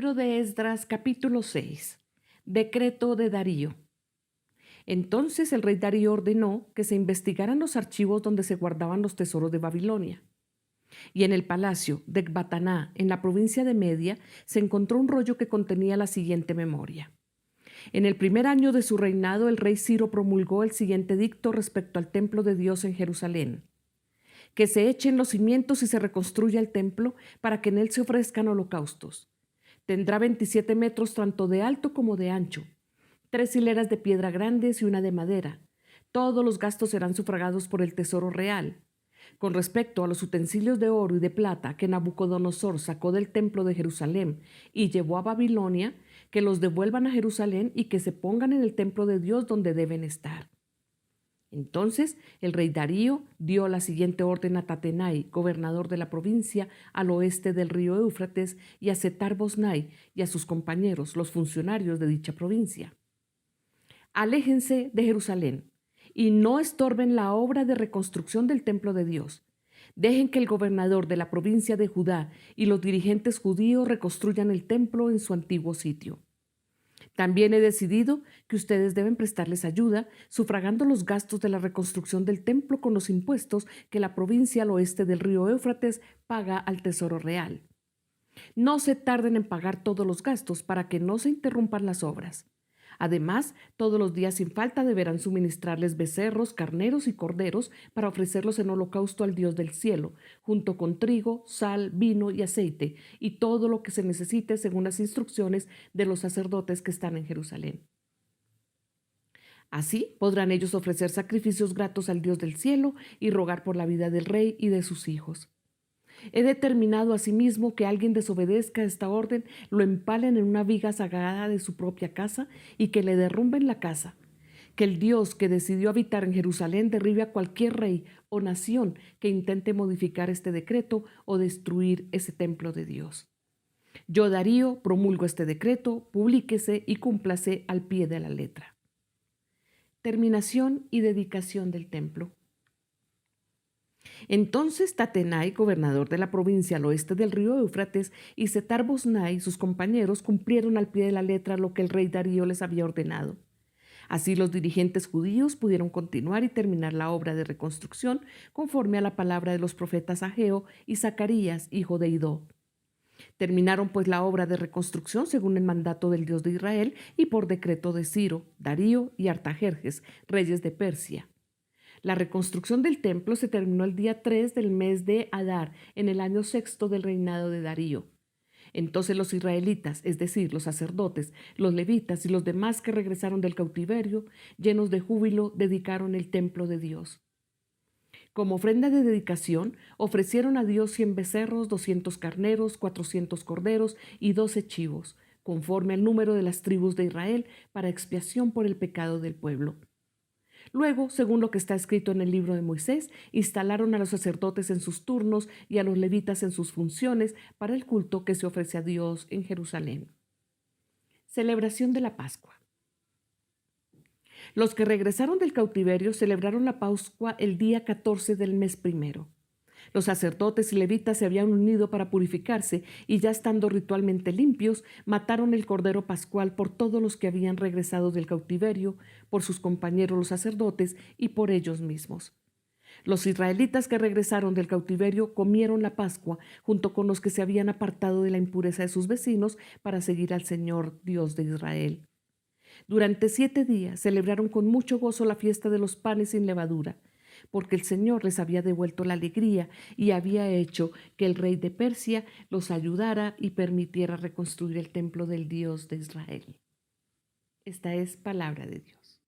Libro de Esdras, capítulo 6. Decreto de Darío. Entonces el rey Darío ordenó que se investigaran los archivos donde se guardaban los tesoros de Babilonia. Y en el palacio de Ecbataná, en la provincia de Media, se encontró un rollo que contenía la siguiente memoria. En el primer año de su reinado, el rey Ciro promulgó el siguiente edicto respecto al templo de Dios en Jerusalén: que se echen los cimientos y se reconstruya el templo para que en él se ofrezcan holocaustos. Tendrá 27 metros tanto de alto como de ancho, 3 hileras de piedra grandes y una de madera. Todos los gastos serán sufragados por el tesoro real. Con respecto a los utensilios de oro y de plata que Nabucodonosor sacó del templo de Jerusalén y llevó a Babilonia, que los devuelvan a Jerusalén y que se pongan en el templo de Dios donde deben estar. Entonces el rey Darío dio la siguiente orden a Tatenai, gobernador de la provincia al oeste del río Éufrates, y a Setar-Bosnai y a sus compañeros, los funcionarios de dicha provincia: aléjense de Jerusalén y no estorben la obra de reconstrucción del templo de Dios. Dejen que el gobernador de la provincia de Judá y los dirigentes judíos reconstruyan el templo en su antiguo sitio. También he decidido que ustedes deben prestarles ayuda, sufragando los gastos de la reconstrucción del templo con los impuestos que la provincia al oeste del río Éufrates paga al Tesoro Real. No se tarden en pagar todos los gastos para que no se interrumpan las obras. Además, todos los días sin falta deberán suministrarles becerros, carneros y corderos para ofrecerlos en holocausto al Dios del cielo, junto con trigo, sal, vino y aceite, y todo lo que se necesite según las instrucciones de los sacerdotes que están en Jerusalén. Así podrán ellos ofrecer sacrificios gratos al Dios del cielo y rogar por la vida del rey y de sus hijos. He determinado asimismo que alguien desobedezca esta orden, lo empalen en una viga sagrada de su propia casa y que le derrumben la casa. Que el Dios que decidió habitar en Jerusalén derribe a cualquier rey o nación que intente modificar este decreto o destruir ese templo de Dios. Yo, Darío, promulgo este decreto, publíquese y cúmplase al pie de la letra. Terminación y dedicación del templo. Entonces Tatenai, gobernador de la provincia al oeste del río Éufrates, y Setar-Bosnai, sus compañeros, cumplieron al pie de la letra lo que el rey Darío les había ordenado. Así los dirigentes judíos pudieron continuar y terminar la obra de reconstrucción conforme a la palabra de los profetas Ageo y Zacarías, hijo de Idó. Terminaron pues la obra de reconstrucción según el mandato del Dios de Israel y por decreto de Ciro, Darío y Artajerjes, reyes de Persia. La reconstrucción del templo se terminó el día 3 del mes de Adar, en el año 6 del reinado de Darío. Entonces los israelitas, es decir, los sacerdotes, los levitas y los demás que regresaron del cautiverio, llenos de júbilo, dedicaron el templo de Dios. Como ofrenda de dedicación, ofrecieron a Dios 100 becerros, 200 carneros, 400 corderos y 12 chivos, conforme al número de las tribus de Israel, para expiación por el pecado del pueblo. Luego, según lo que está escrito en el libro de Moisés, instalaron a los sacerdotes en sus turnos y a los levitas en sus funciones para el culto que se ofrece a Dios en Jerusalén. Celebración de la Pascua. Los que regresaron del cautiverio celebraron la Pascua el día 14 del mes primero. Los sacerdotes y levitas se habían unido para purificarse y, ya estando ritualmente limpios, mataron el cordero pascual por todos los que habían regresado del cautiverio, por sus compañeros los sacerdotes y por ellos mismos. Los israelitas que regresaron del cautiverio comieron la Pascua junto con los que se habían apartado de la impureza de sus vecinos para seguir al Señor Dios de Israel. Durante 7 días celebraron con mucho gozo la fiesta de los panes sin levadura, porque el Señor les había devuelto la alegría y había hecho que el rey de Persia los ayudara y permitiera reconstruir el templo del Dios de Israel. Esta es palabra de Dios.